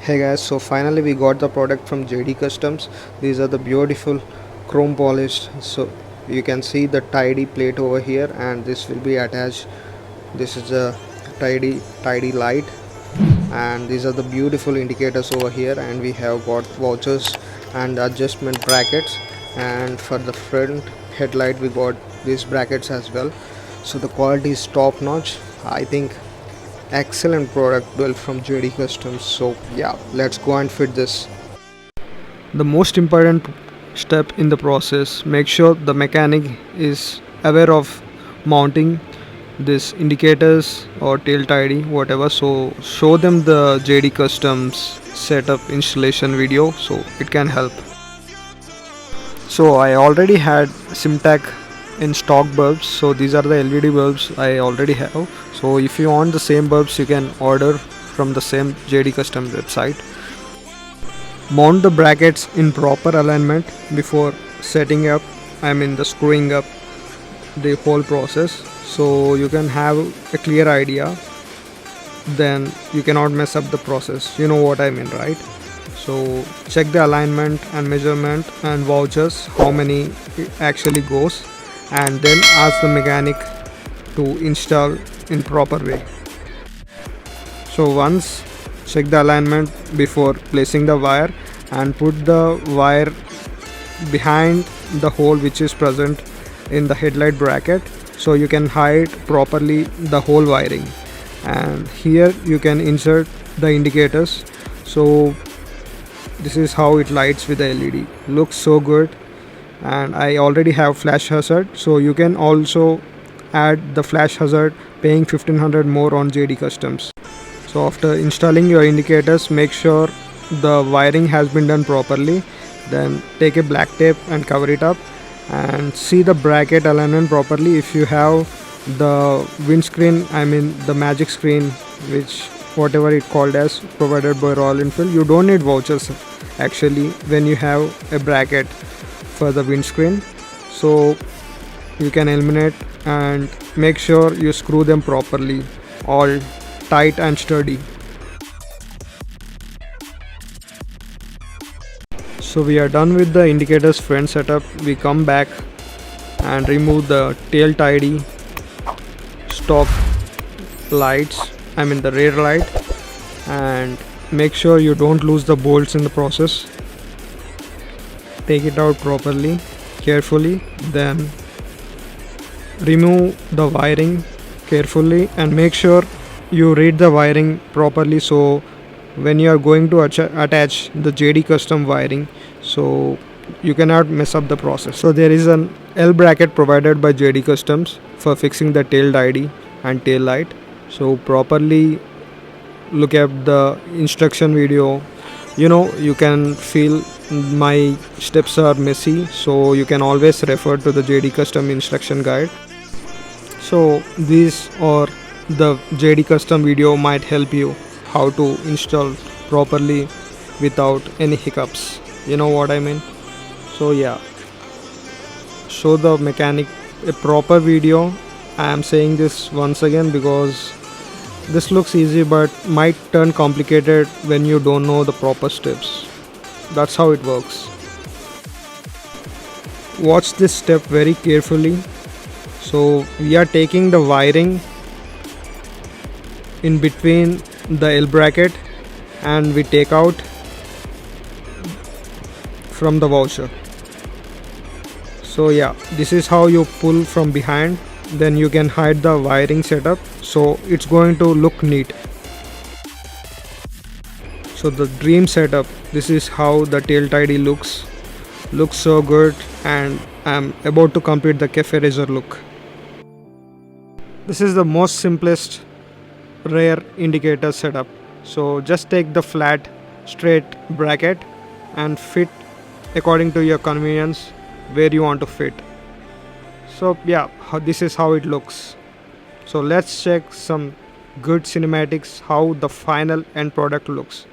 Hey guys, so finally we got the product from JD Customs. These are the beautiful chrome polished. So you can see the tidy plate over here, and this will be attached. This is a tidy light, and these are the beautiful indicators over here. And we have got vouchers and adjustment brackets. And for the front headlight, we got these brackets as well. So the quality is top notch. I think excellent product built from JD Customs. So yeah, let's go and fit this. The most important step in the process, make sure the mechanic is aware of mounting this indicators or tail tidy whatever. So show them the JD Customs setup installation video so it can help. So I already had Simtac in stock bulbs, so these are the LED bulbs I already have. So if you want the same bulbs, you can order from the same JD Custom website. Mount the brackets in proper alignment before setting up, the screwing up the whole process, so you can have a clear idea. Then you cannot mess up the process, you know what I mean, right? So check the alignment and measurement and vouchers how many it actually goes, and then ask the mechanic to install in proper way. So once check the alignment before placing the wire, and put the wire behind the hole which is present in the headlight bracket, so you can hide properly the whole wiring. And here you can insert the indicators. So this is how it lights with the LED, looks so good. And I already have flash hazard, so you can also add the flash hazard paying 1500 more on JD Customs. So after installing your indicators, make sure the wiring has been done properly. Then take a black tape and cover it up, and see the bracket alignment properly. If you have the windscreen, the magic screen, which whatever it called as, provided by Royal Enfield, you don't need vouchers actually when you have a bracket for the windscreen. So you can eliminate, and make sure you screw them properly, all tight and sturdy. So we are done with the indicators front setup. We come back and remove the tail tidy stock lights, the rear light, and make sure you don't lose the bolts in the process. Take it out properly, carefully, then remove the wiring carefully, and make sure you read the wiring properly. So when you are going to attach the JD custom wiring, so you cannot mess up the process. So there is an L bracket provided by JD Customs for fixing the tail tidy and tail light. So properly look at the instruction video. You can feel my steps are messy, so you can always refer to the JD Custom instruction guide. So these or the JD Custom video might help you how to install properly without any hiccups, you know what I mean. So yeah, show the mechanic a proper video. I am saying this once again because this looks easy but might turn complicated when you don't know the proper steps. That's how it works. Watch this step very carefully. So we are taking the wiring in between the L bracket, and we take out from the washer. So yeah, this is how you pull from behind. Then you can hide the wiring setup, so it's going to look neat. So the dream setup, this is how the tail tidy looks so good, and I'm about to complete the cafe racer look. This is the most simplest rear indicator setup. So just take the flat straight bracket and fit according to your convenience where you want to fit. So yeah, this is how it looks. So let's check some good cinematics how the final end product looks.